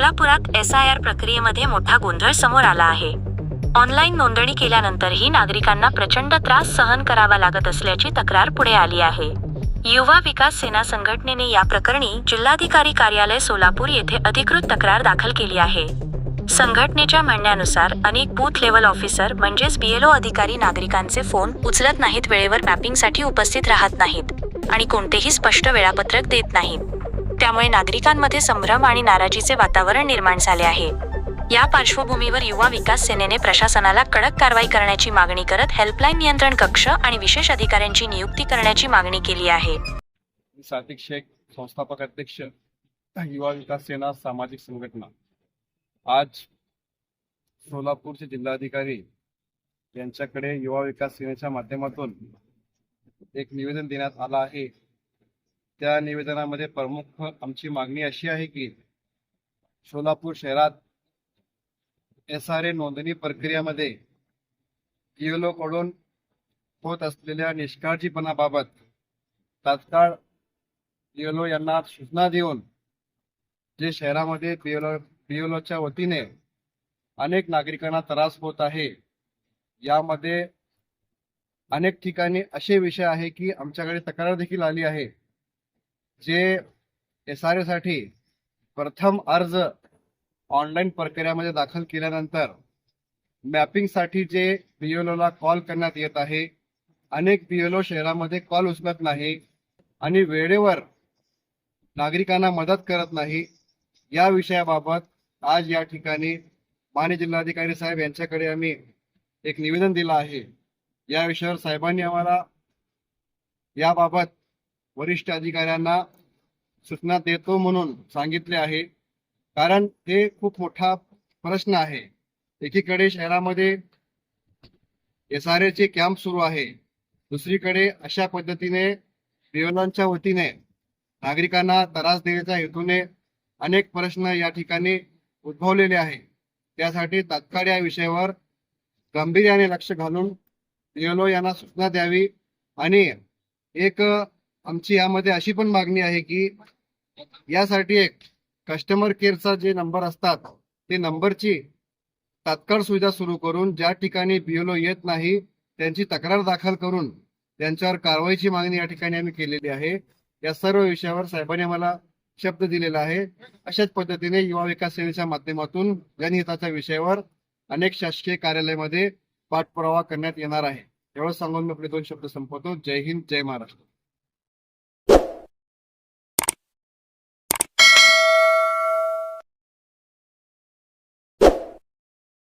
सोलापुरात SIR प्रक्रियेमध्ये मोठा गोंधळ समोर आला आहे। ऑनलाईन नोंदणी केल्यानंतरही नागरिकांना प्रचंड त्रास सहन करावा लागत असल्याची तक्रार पुढे आली आहे। युवा विकास सेना संघटनेने या प्रकरणी जिल्हाधिकारी कार्यालय सोलापूर येथे अधिकृत तक्रार दाखल केली आहे। संघटनेच्या म्हणण्यानुसार अनेक बूथ लेवल ऑफिसर म्हणजेच BLO अधिकारी नागरिकांचे फोन उचलत नाहीत, वेळेवर मॅपिंगसाठी उपस्थित राहत नाहीत आणि कोणतेही स्पष्ट वेळापत्रक देत नाहीत। त्यामुळे नागरिकांमध्ये संभ्रम आणि नाराजीचे वातावरण निर्माण झाले आहे। या पार्श्वभूमीवर युवा विकास सेनेने प्रशासनाला कडक कारवाई करण्याची मागणी करत हेल्पलाईन नियंत्रण कक्ष आणि विशेष अधिकाऱ्यांची नियुक्ती करण्याची मागणी केली आहे। सातिक शेख, संस्थापक अध्यक्ष, युवा विकास सेना सामाजिक संघटना। आज सोलापूरचे जिल्हाधिकारी यांच्याकडे युवा विकास सेनेच्या माध्यमातून एक निवेदन देण्यात आलं आहे। त्या निवेदनामध्ये प्रमुख आमची मागणी अशी आहे की सोलापूर शहरात SRA नोंदणी प्रक्रियेमध्ये BLO कडून होत असलेल्या निष्काळजीपणाबाबत तात्काळ BLO यांना सूचना देऊन जे शहरामध्ये BLOच्या वतीने अनेक नागरिकांना त्रास होत आहे, यामध्ये अनेक ठिकाणी असे विषय आहे की आमच्याकडे तक्रार देखील आली आहे। जे SRA साठी प्रथम अर्ज ऑनलाईन प्रक्रियेमध्ये दाखल केल्यानंतर मॅपिंगसाठी जे BLO ला कॉल करण्यात येत आहे, अनेक BLO शहरामध्ये कॉल उचलत नाही आणि वेळेवर नागरिकांना मदत करत नाही। या विषयाबाबत आज या ठिकाणी माननीय जिल्हाधिकारी साहेब यांच्याकडे आम्ही एक निवेदन दिलं आहे। या विषयावर साहेबांनी आम्हाला याबाबत वरिष्ठ अधिकाऱ्यांना सूचना देतो म्हणून सांगितले आहे, कारण हे खूप मोठा प्रश्न आहे। एकीकडे शहरामध्ये SRA चे कॅम्प सुरू आहे, दुसरीकडे अशा पद्धतीने BLOच्या वतीने नागरिकांना त्रास देण्याच्या हेतूने अनेक प्रश्न या ठिकाणी उद्भवलेले आहे। त्यासाठी तात्काळ या विषयावर गांभीर्याने लक्ष घालून BLO यांना सूचना द्यावी आणि एक आमची यामध्ये अशी पण मागणी आहे की यासाठी एक कस्टमर केअरचा जे नंबर असतात ते नंबरची तात्काळ सुविधा सुरू करून ज्या ठिकाणी BLO येत नाही त्यांची तक्रार दाखल करून त्यांच्यावर कारवाईची मागणी या ठिकाणी आम्ही केलेली आहे। या सर्व विषयावर साहेबांनी आम्हाला शब्द दिलेला आहे। अशाच पद्धतीने युवा विकास सेनेच्या माध्यमातून जनहिताच्या विषयावर अनेक शासकीय कार्यालयामध्ये पाठपुरावा करण्यात येणार आहे। एवढं सांगून मी आपले 2 शब्द संपवतो। जय हिंद, जय महाराष्ट्र।